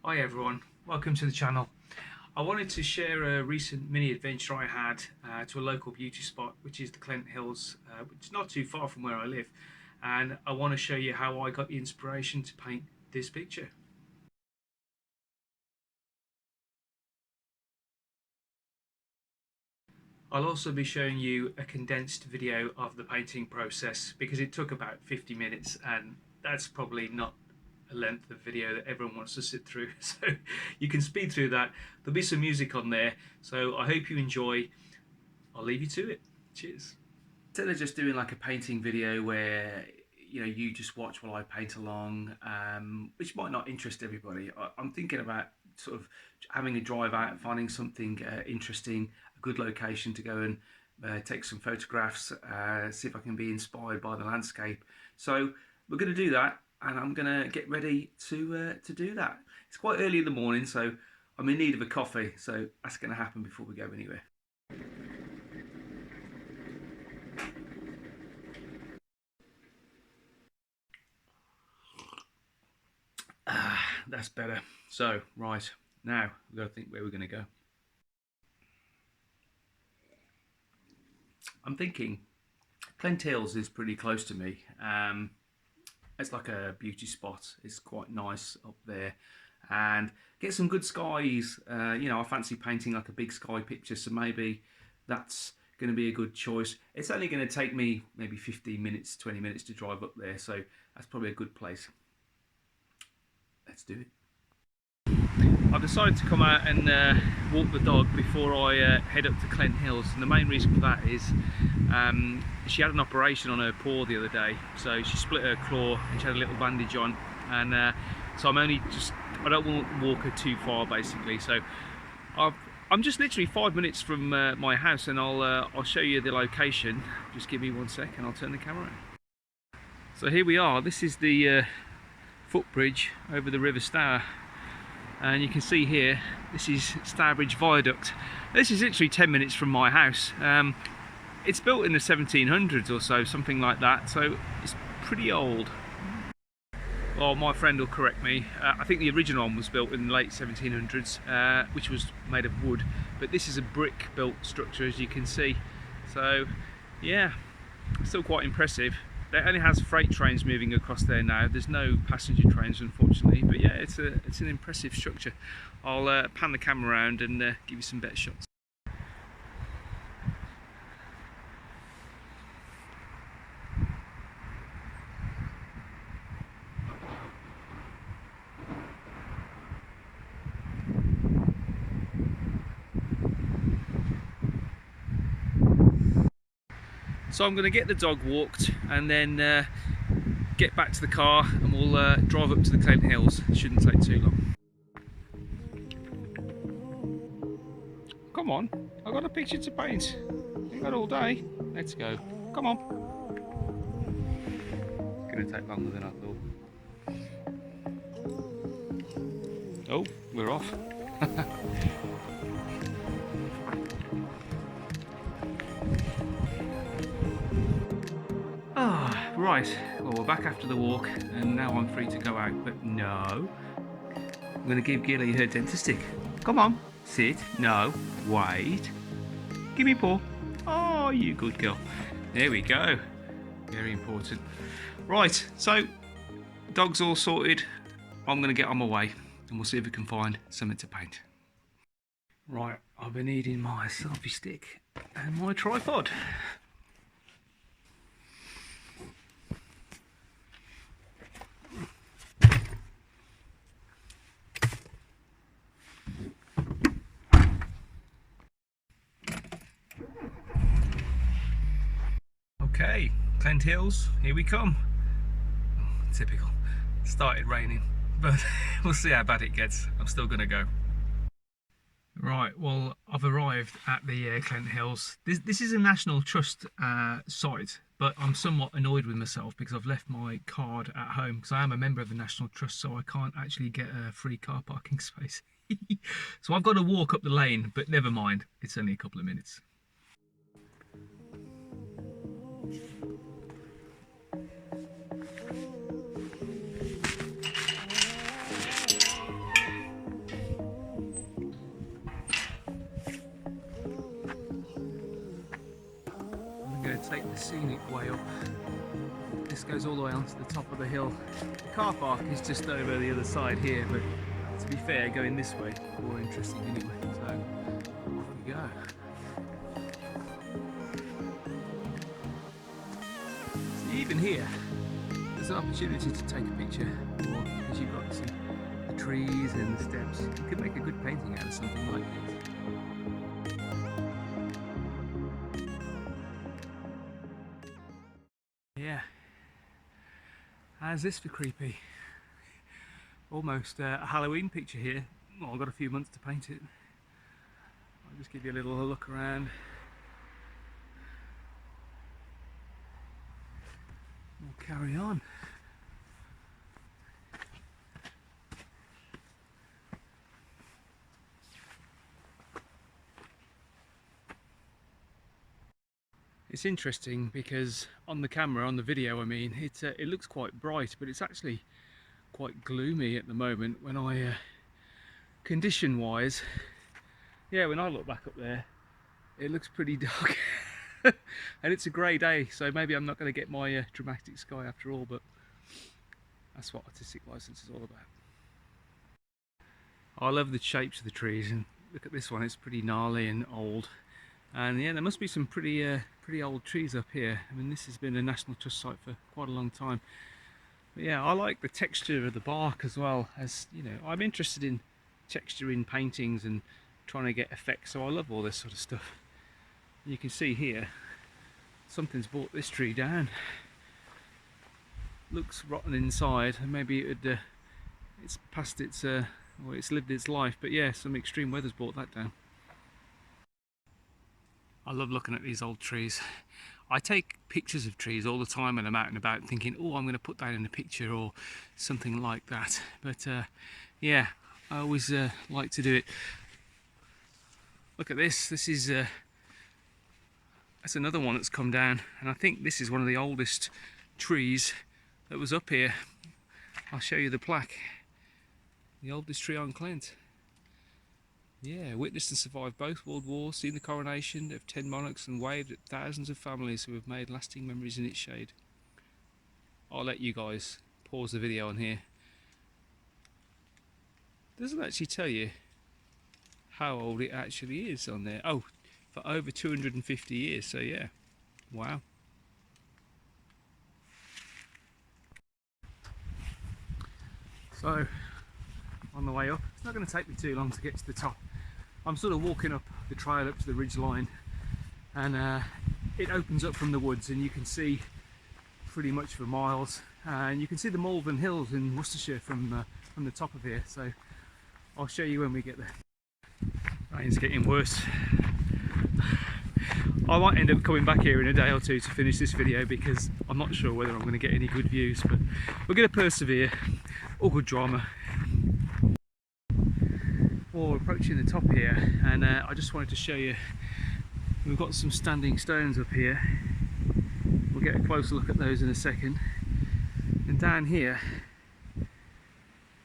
Hi everyone, welcome to the channel. I wanted to share a recent mini adventure I had to a local beauty spot, which is the Clent Hills, which is not too far from where I live, and I want to show you how I got the inspiration to paint this picture. I'll also be showing you a condensed video of the painting process because it took about 50 minutes and that's probably not a length of video that everyone wants to sit through, so you can speed through that. There'll be some music on there, so I hope you enjoy. I'll leave you to it. Cheers. Instead of just doing like a painting video where you just watch while I paint along, which might not interest everybody, I'm thinking about sort of having a drive out, finding something interesting, a good location to go and take some photographs, see if I can be inspired by the landscape. So we're going to do that, and I'm going to get ready to do that. It's quite early in the morning, so I'm in need of a coffee, so that's going to happen before we go anywhere. That's better. So, right, now we've got to think where we're going to go. I'm thinking Clent Hills is pretty close to me. It's like a beauty spot. It's quite nice up there, and get some good skies. I fancy painting like a big sky picture, so maybe that's going to be a good choice. It's only going to take me maybe 15 minutes, 20 minutes to drive up there, so that's probably a good place. Let's do it. I've decided to come out and walk the dog before I head up to Clent Hills, and the main reason for that is she had an operation on her paw the other day, so she split her claw and she had a little bandage on, and so I don't want to walk her too far basically, so I'm just literally 5 minutes from my house, and I'll show you the location. Just give me 1 sec and I'll turn the camera on. So here we are. This is the footbridge over the River Stour, and you can see here this is Stourbridge Viaduct. This is literally 10 minutes from my house. It's built in the 1700s or so, something like that, so it's pretty old. Well, my friend will correct me. I think the original one was built in the late 1700s, which was made of wood, but this is a brick built structure, as you can see. So yeah, still quite impressive. It only has freight trains moving across there now. There's no passenger trains, unfortunately, but yeah, it's an impressive structure. I'll pan the camera around and give you some better shots. So I'm going to get the dog walked and then get back to the car, and we'll drive up to the Clent Hills. It shouldn't take too long. Come on, I've got a picture to paint. You've got all day. Let's go. Come on. It's going to take longer than I thought. Oh, we're off. Right, well, we're back after the walk, and now I'm free to go out, but no. I'm going to give Gilly her dentist. Come on, sit. No, wait. Give me a paw. Oh, you good girl. There we go. Very important. Right, so dog's all sorted. I'm going to get on my way, and we'll see if we can find something to paint. Right, I've been needing my selfie stick and my tripod. Okay, Clent Hills, here we come. Oh, typical. It started raining, but we'll see how bad it gets. I'm still going to go. Right, well, I've arrived at the Clent Hills. This is a National Trust site, but I'm somewhat annoyed with myself because I've left my card at home, because I am a member of the National Trust, so I can't actually get a free car parking space. So I've got to walk up the lane, but never mind, it's only a couple of minutes. going to take the scenic way up. This goes all the way onto the top of the hill. The car park is just over the other side here, but to be fair, going this way more interesting anyway. So off we go. So even here, there's an opportunity to take a picture, or because you've got some the trees and the steps, you could make a good painting out of something like this. Yeah. How's this for creepy? Almost a Halloween picture here. Well, I've got a few months to paint it. I'll just give you a little look around. We'll carry on. It's interesting because on the camera, on the video I mean, it looks quite bright, but it's actually quite gloomy at the moment. When I condition wise, yeah, when I look back up there it looks pretty dark. And it's a grey day, so maybe I'm not going to get my dramatic sky after all, but that's what artistic license is all about. I love the shapes of the trees, and look at this one, it's pretty gnarly and old. And yeah, there must be some pretty old trees up here. I mean, this has been a National Trust site for quite a long time. But yeah, I like the texture of the bark as well. As you know, I'm interested in texture in paintings and trying to get effects, so I love all this sort of stuff. You can see here, something's brought this tree down. Looks rotten inside, and maybe it's past its or it's lived its life. But yeah, some extreme weather's brought that down. I love looking at these old trees. I take pictures of trees all the time when I'm out and about, thinking, oh, I'm going to put that in a picture or something like that. But yeah, I always like to do it. Look at this. This is that's another one that's come down, and I think this is one of the oldest trees that was up here. I'll show you the plaque. The oldest tree on Clent. Yeah, witnessed and survived both world wars, seen the coronation of 10 monarchs, and waved at thousands of families who have made lasting memories in its shade. I'll let you guys pause the video on here. Doesn't actually tell you how old it actually is on there. Oh, for over 250 years, so yeah, wow. So, on the way up, it's not going to take me too long to get to the top. I'm sort of walking up the trail up to the ridge line, and it opens up from the woods, and you can see pretty much for miles, and you can see the Malvern Hills in Worcestershire from the top of here. So I'll show you when we get there. Rain's getting worse. I might end up coming back here in a day or two to finish this video, because I'm not sure whether I'm going to get any good views, but we're going to persevere. All good drama. Well, we're approaching the top here, and I just wanted to show you, we've got some standing stones up here. We'll get a closer look at those in a second. And down here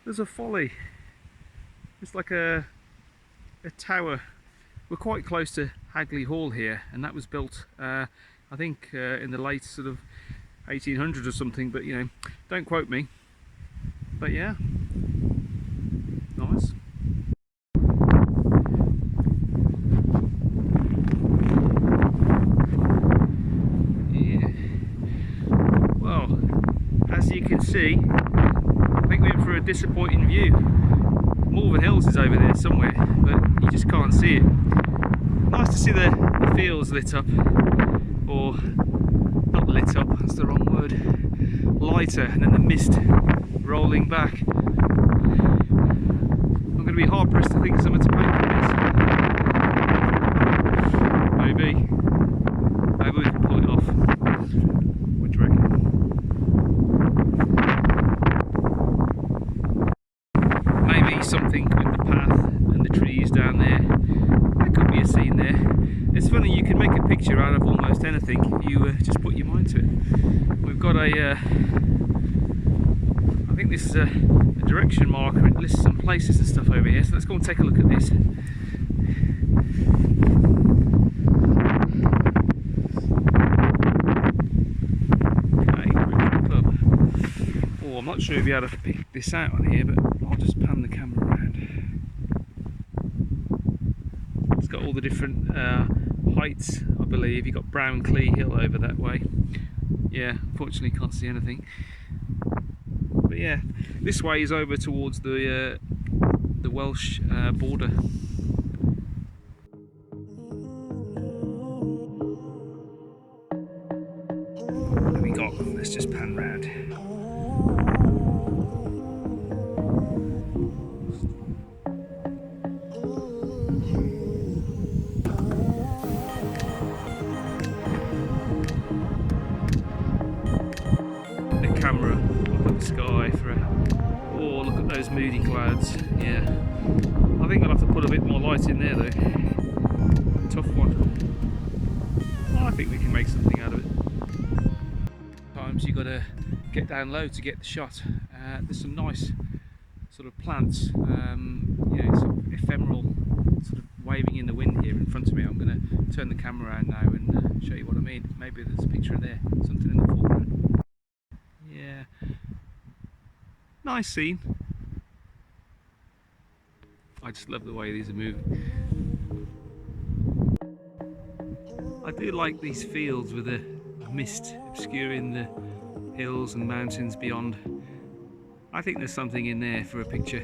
there's a folly. It's like a tower. We're quite close to Hagley Hall here, and that was built I think in the late sort of 1800s or something, but you know, don't quote me. But yeah, nice. Yeah. Well, as you can see, I think we're in for a disappointing view. Malvern Hills is over there somewhere, but you just can't see it. Nice to see the fields lit up, or not lit up, that's the wrong word, lighter, and then the mist rolling back. I'm going to be hard pressed to think of something to paint from this. Maybe we can pull it off. What do you reckon? Maybe something with the path and the trees down there. There could be a scene there. It's funny, you can make a picture out of almost anything if you just put your mind to it. We've got a I think this is a direction marker. It lists some places and stuff over here, so let's go and take a look at this. not sure if you'll be able to pick this out on here, but I'll just pan the camera around. It's got all the different heights, I believe. You've got Brown Clee Hill over that way. Yeah, unfortunately can't see anything. But yeah, this way is over towards the Welsh border. What have we got? Let's just pan round. The camera up at the sky for a... Oh, look at those moody clouds. Yeah, I think I'll have to put a bit more light in there though. Tough one. Oh, I think we can make something out of it. Sometimes you got to get down low to get the shot. There's some nice sort of plants, you know, sort of ephemeral, sort of waving in the wind here in front of me. I'm going to turn the camera around now and show you what I mean. Maybe there's a picture there, something in the foreground. Yeah, nice scene. I just love the way these are moving. I do like these fields with the mist obscuring the hills and mountains beyond. I think there's something in there for a picture.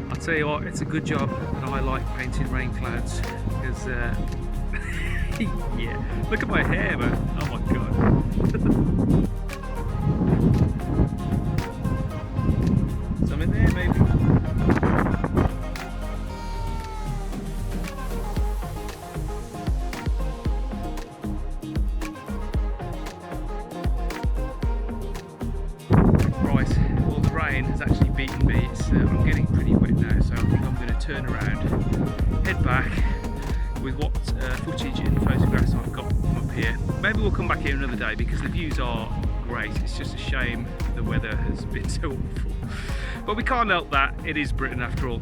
I'll tell you what, it's a good job that I like painting rain clouds because, yeah, look at my hair, man. Oh my god. Some in there, maybe. Right, well the rain has actually beaten me. I'm getting pretty wet now, so I think I'm going to turn around, head back with what footage and photographs I've got from up here. Maybe we'll come back here another day because the views are great. It's just a shame the weather has been so awful. But we can't help that, it is Britain after all.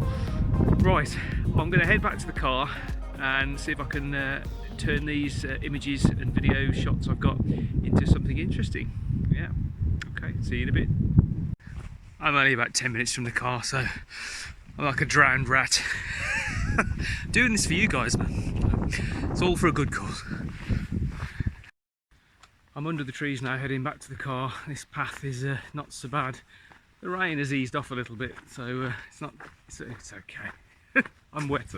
Right, I'm going to head back to the car and see if I can turn these images and video shots I've got into something interesting. Yeah, okay, see you in a bit. I'm only about 10 minutes from the car, so I'm like a drowned rat. Doing this for you guys, man. It's all for a good cause. I'm under the trees now, heading back to the car. This path is not so bad. The rain has eased off a little bit, so it's okay. I'm wet.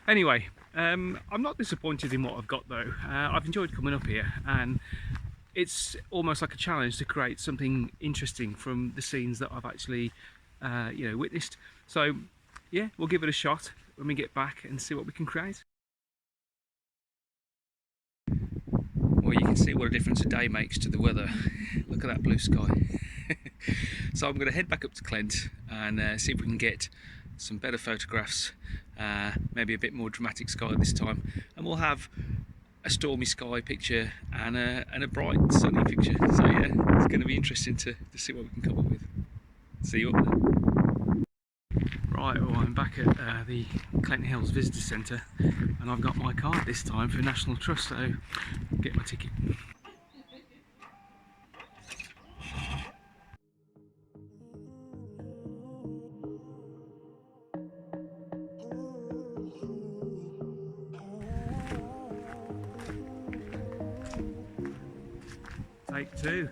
Anyway, I'm not disappointed in what I've got though. I've enjoyed coming up here, and it's almost like a challenge to create something interesting from the scenes that I've actually you know, witnessed. So yeah, we'll give it a shot when we get back and see what we can create. Well, you can see what a difference a day makes to the weather. Look at that blue sky. So I'm going to head back up to Clent and see if we can get some better photographs, maybe a bit more dramatic sky this time, and we'll have a stormy sky picture and a bright sunny picture. So yeah, it's going to be interesting to see what we can come up with. See you up there. Right, well I'm back at the Clent Hills Visitor Centre, and I've got my card this time for National Trust, so get my ticket. Take two.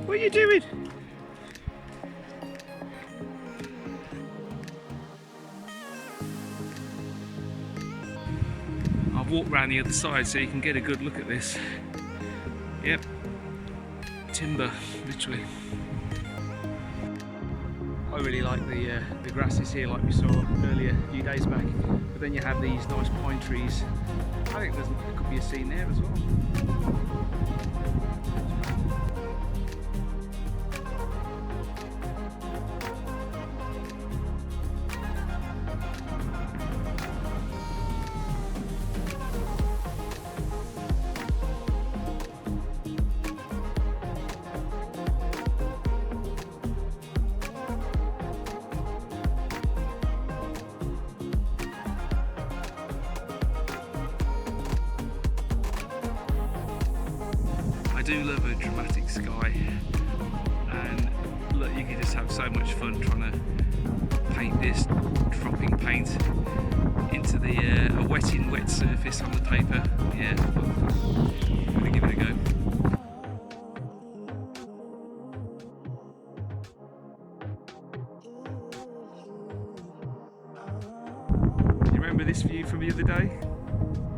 What are you doing? I'll walk round the other side so you can get a good look at this. Yep. timber, literally. I really like the grasses here, like we saw earlier a few days back. But then you have these nice pine trees. I think there could be a scene there as well. I do love a dramatic sky, and look, you can just have so much fun trying to paint this, dropping paint into the a wet surface on the paper. Yeah, I'm gonna give it a go. You remember this view from the other day?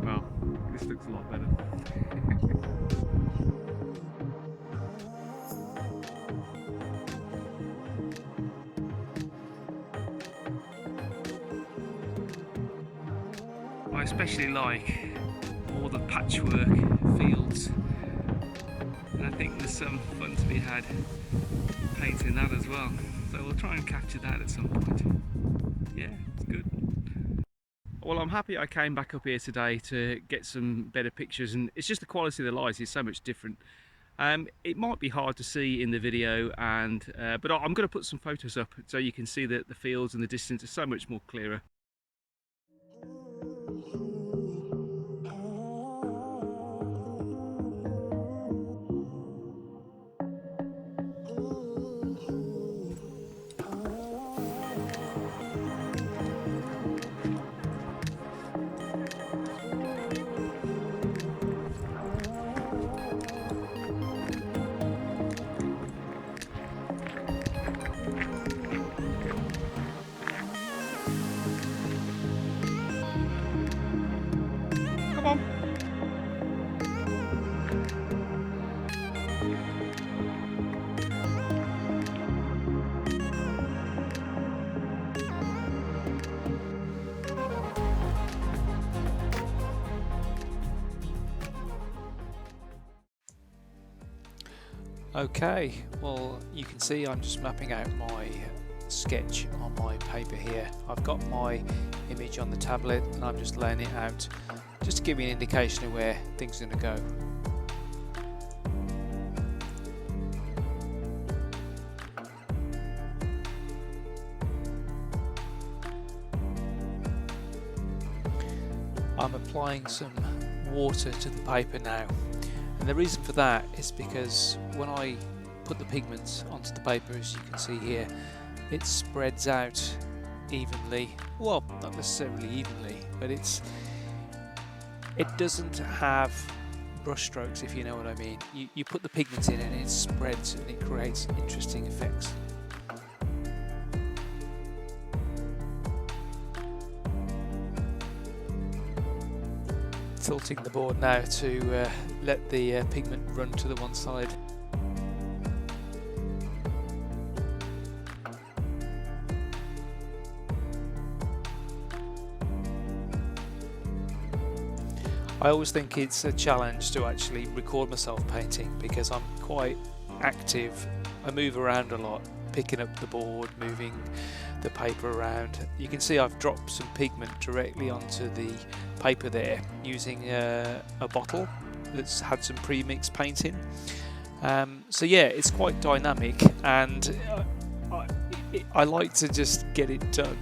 Well, this looks a lot better. I especially like all the patchwork fields, and I think there's some fun to be had painting that as well, so we'll try and capture that at some point. Yeah, it's good. Well, I'm happy I came back up here today to get some better pictures, and it's just the quality of the light is so much different. It might be hard to see in the video, but I'm going to put some photos up so you can see that the fields and the distance are so much more clearer. Come on. Okay, well, you can see I'm just mapping out my sketch on my paper here. I've got my image on the tablet and I'm just laying it out just to give me an indication of where things are going to go. I'm applying some water to the paper now, and the reason for that is because when I put the pigments onto the paper, as you can see here, it spreads out evenly. Well, not necessarily evenly, but it doesn't have brush strokes, if you know what I mean. You put the pigments in and it spreads and it creates interesting effects. Tilting the board now to let the pigment run to the one side. I always think it's a challenge to actually record myself painting because I'm quite active. I move around a lot, picking up the board, moving the paper around. You can see I've dropped some pigment directly onto the paper there using a bottle that's had some pre-mixed paint in. So yeah, it's quite dynamic, and I like to just get it done.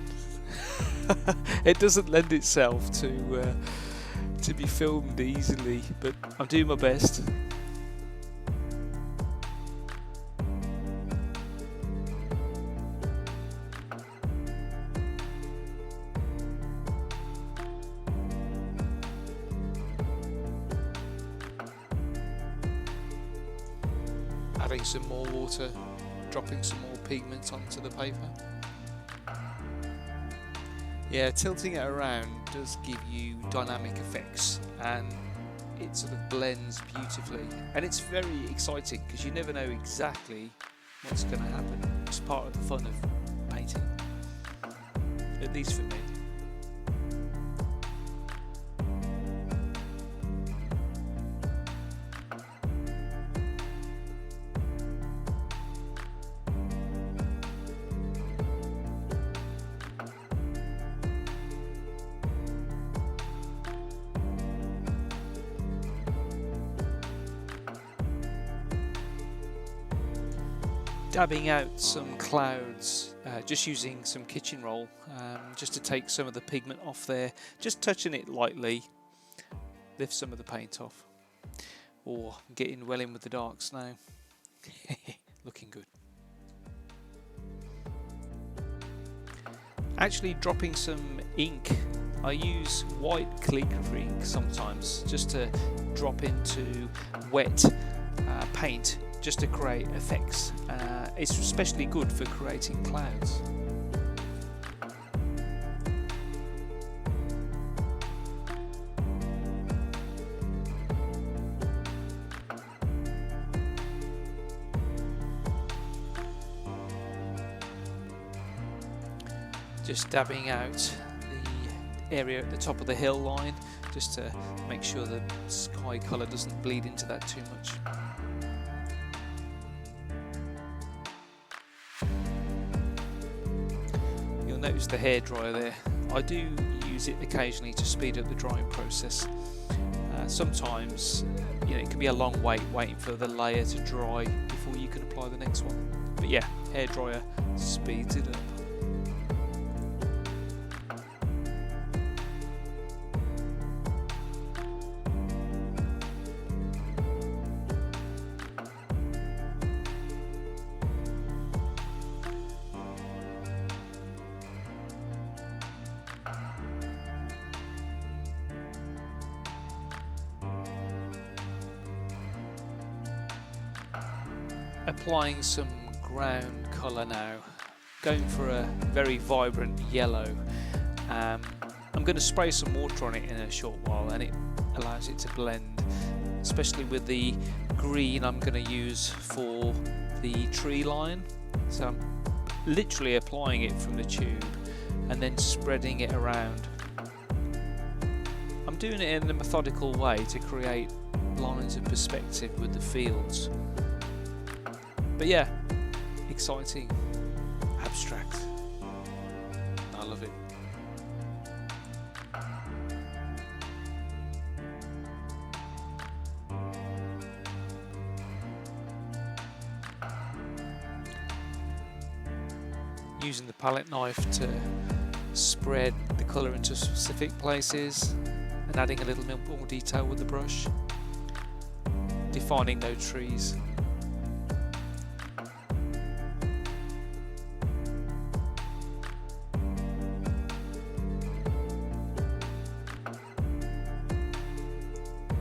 It doesn't lend itself to be filmed easily, but I'm doing my best. Adding some more water, dropping some more pigment onto the paper. Yeah, tilting it around does give you dynamic effects, and it sort of blends beautifully, and it's very exciting because you never know exactly what's going to happen. It's part of the fun of painting, at least for me. Dabbing out some clouds, just using some kitchen roll, just to take some of the pigment off there, just touching it lightly, lift some of the paint off. Oh, I'm getting well in with the darks now. Looking good. Actually dropping some ink. I use white calligraphy ink sometimes just to drop into wet paint, just to create effects. It's especially good for creating clouds. Just dabbing out the area at the top of the hill line, just to make sure the sky colour doesn't bleed into that too much. Notice the hairdryer there. I do use it occasionally to speed up the drying process. Sometimes it can be a long waiting for the layer to dry before you can apply the next one. But yeah, hairdryer speeds it up. Applying some ground colour now, going for a very vibrant yellow. I'm going to spray some water on it in a short while, and it allows it to blend, especially with the green I'm going to use for the tree line. So I'm literally applying it from the tube and then spreading it around. I'm doing it in a methodical way to create lines of perspective with the fields. But yeah, exciting, abstract. I love it. Using the palette knife to spread the colour into specific places and adding a little bit more detail with the brush. Defining those trees.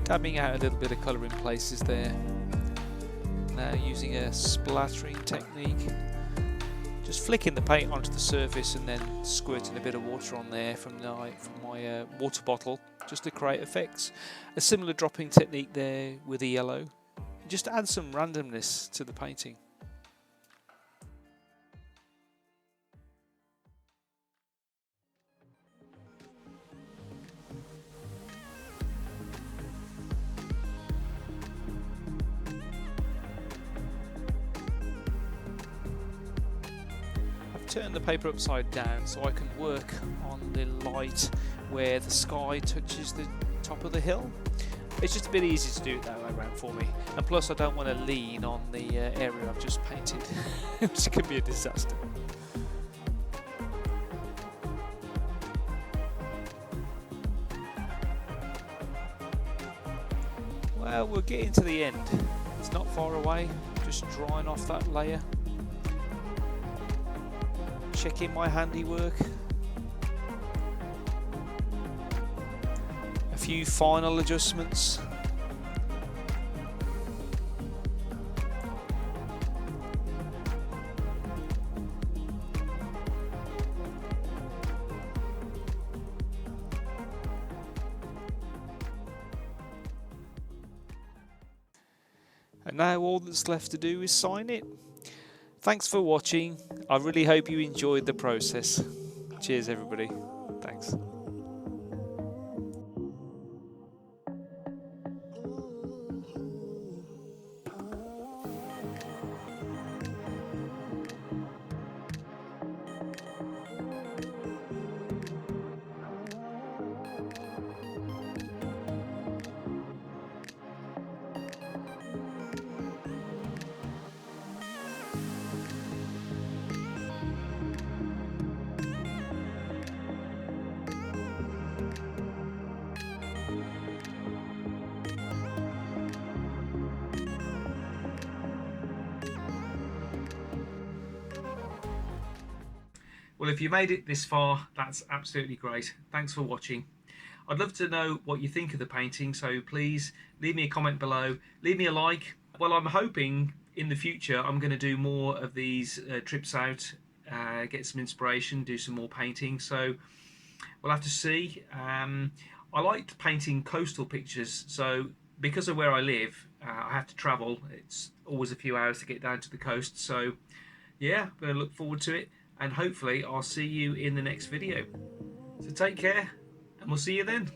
Dabbing out a little bit of colour in places there. Now using a splattering technique, just flicking the paint onto the surface and then squirting a bit of water on there from my water bottle, just to create effects. A similar dropping technique there with the yellow, just to add some randomness to the painting. Turn the paper upside down so I can work on the light where the sky touches the top of the hill. It's just a bit easy to do it that way around for me, and plus I don't want to lean on the area I've just painted, which could be a disaster. Well, we're getting to the end. It's not far away, just drying off that layer. Checking my handiwork. A few final adjustments. and now all that's left to do is sign it. Thanks for watching. I really hope you enjoyed the process. Cheers everybody. Thanks. Well, if you made it this far, that's absolutely great. Thanks for watching. I'd love to know what you think of the painting, so please leave me a comment below, leave me a like. Well, I'm hoping in the future I'm going to do more of these trips out, get some inspiration, do some more painting, so we'll have to see. I like painting coastal pictures, so because of where I live, I have to travel. It's always a few hours to get down to the coast, so yeah, I'm going to look forward to it, and hopefully I'll see you in the next video. So take care, and we'll see you then.